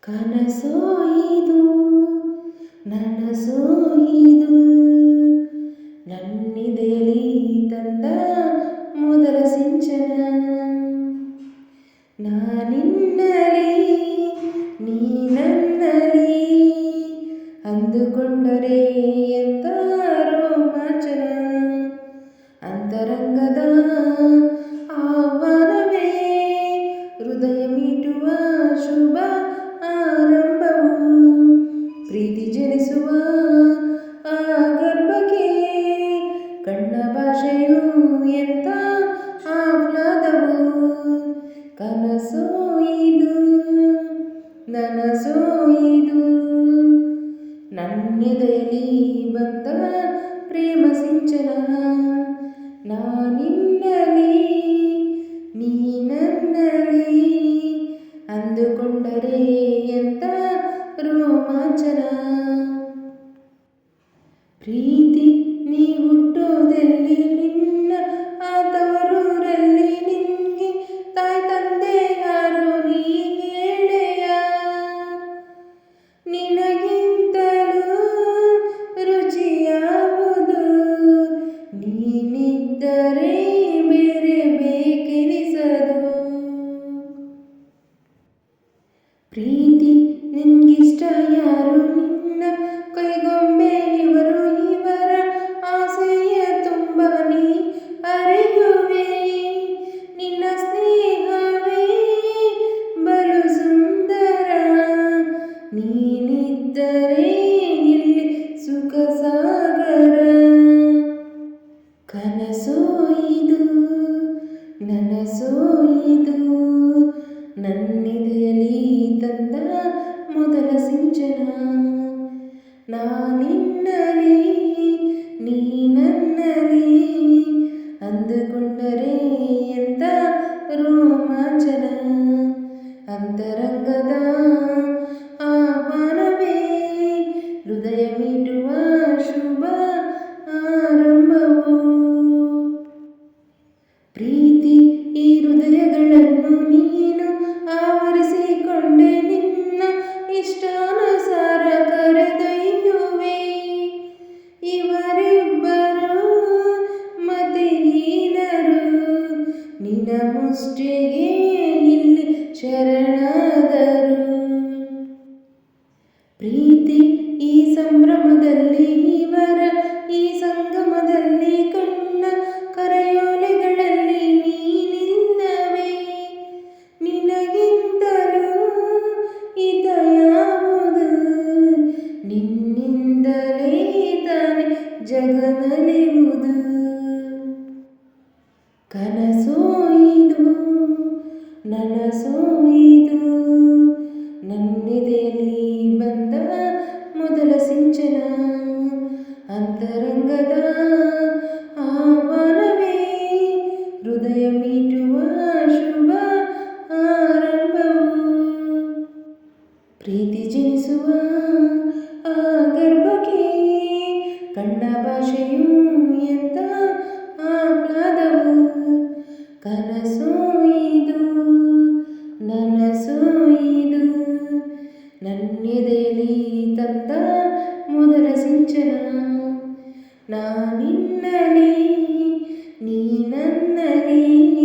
ಕನಸೋ ಇದು ನನಸೋ ಇದು ನನ್ನಿದೆಯಲಿ ತಂದ ಮೊದಲ ಸಿಂಚನ. ನಾನಿನ್ನಲಿ ನೀ ನನ್ನಲಿ ಅಂದುಕೊಂಡರೆ ಎಂತ ರೋಮಾಂಚನ. ಅಂತರಂಗದ ಆಹ್ವಾನವೇ ಹೃದಯ ಮೀಟುವ ಶುಭ ಆರಂಭವು. ಪ್ರೀತಿ ಜನಿಸುವ ಆ ಗರ್ಭಕ್ಕೆ ಕಣ್ಣ ಭಾಷೆಯು ಎಂತ ಆಹ್ಲಾದವು. ಕನಸೋ ಇದು ನನಸೋ ಇದು ನನ್ನೆದೆಯಲಿ ಬಂದ ಪ್ರೇಮ ಸಿಂಚನ. ನಾನಿನ್ನಲಿ ನೀ ನನ್ನಲಿ ಅಂದುಕೊಂಡರೆ ಎಂತ ರೋಮಾಂಚನ. ಪ್ರೀತಿ ನೀ ಹುಟ್ಟೋದೆಲ್ಲಿ ನಿನ್ನ ಆ ತವರೂರಲ್ಲಿ. ನಿನ್ಗೆ ತಾಯಿ ತಂದೆ ಯಾರು ನೀ ಹೇಳೆಯ. ನಿನಗಿಂತಲೂ ರುಚಿಯಾವುದು ನೀನಿದ್ದರೆ ಬೇರೆ ಬೇಕೆನಿಸದು. ಪ್ರೀತಿ ನಿನ್ಗಿಷ್ಟ ಯಾರು ನಿನ್ನ ಕೈಗೊಂಬೆ ಇವರು. ಇವರ ಆಸೆಯ ತುಂಬ ನೀ ಅರಿಯುವೆ. ನಿನ್ನ ಸ್ನೇಹವೇ ಬಲು ಸುಂದರ. ನೀನಿದ್ದರೆ ಇಲ್ಲಿ ಸುಖ ಸಾಗರ. ಕನಸೋ ಇದು ನನಸೋ ಇದು ನನ್ನಿದೆಯಲಿ ತಂದ ಮೊದಲ ಸಿಂಚನ. ನಾನಿನ್ನಲಿ ನೀ ನನ್ನಲಿ ಅಂದುಕೊಂಡರೆ ಎಂತ ರೋಮಾಂಚನ. ಅಂತರಂಗದ ಆಹ್ವಾನವೇ ಹೃದಯ ಮೀಟುವ ಶುಭ ಆರಂಭವು. ಪ್ರೀತಿ ಈ ಹೃದಯಗಳನ್ನು ನೀನು ಆವರಿಸಿಕೊಂಡೆ. ನಿನ್ನ ಇಷ್ಟಾನುಸಾರ ಕರೆದೊಯ್ಯುವೆ. ಇವರಿಬ್ಬರು ಮತಿಹೀನರು ನಿನ್ನ ಮುಷ್ಟಿಗೆ ಇಲ್ಲಿ ಶರಣಾದರು. ಪ್ರೀತಿ ಈ ಸಂಭ್ರಮದಲ್ಲಿ ಇವರ ಈ ಸಂಗಮದಲ್ಲಿ ಕಣ್ಣ ಕರೆಯೋಲೆಗಳಲ್ಲಿ ನೀನಿಲ್ಲವೇ. ನಿನಗಿಂತಲೂ ಹಿತ ಯಾವುದು. ನಿನ್ನಿಂದಲೇ ತಾನೆ ಜಗನಲಿಯುವುದು. ಕನಸೋ ಇದು ನನಸೋ ಇದು ನನ್ನೆದೆಯಲಿ ಬಂದ ಮೊದಲ ಸಿಂಚನ. ಅಂತರಂಗದ ಆಹ್ವಾನವೇ ಹೃದಯ ಮೀಟುವ ಶುಭ ಆರಂಭವು. ಪ್ರೀತಿ ಜನಿಸುವ ಆ ಗರ್ಭಕ್ಕೆ ಕಣ್ಣ ಭಾಷೆಯು ಎಂತ ಆಹ್ಲಾದವು. ಕನಸೋ ಇದು ನನಸೋ ಇದು ನನ್ನೆದೆಯಲಿ ತಂದ ಮೊದಲ ಸಿಂಚನ. ನಾನಿನ್ನಲಿ ನೀ ನನ್ನಲಿ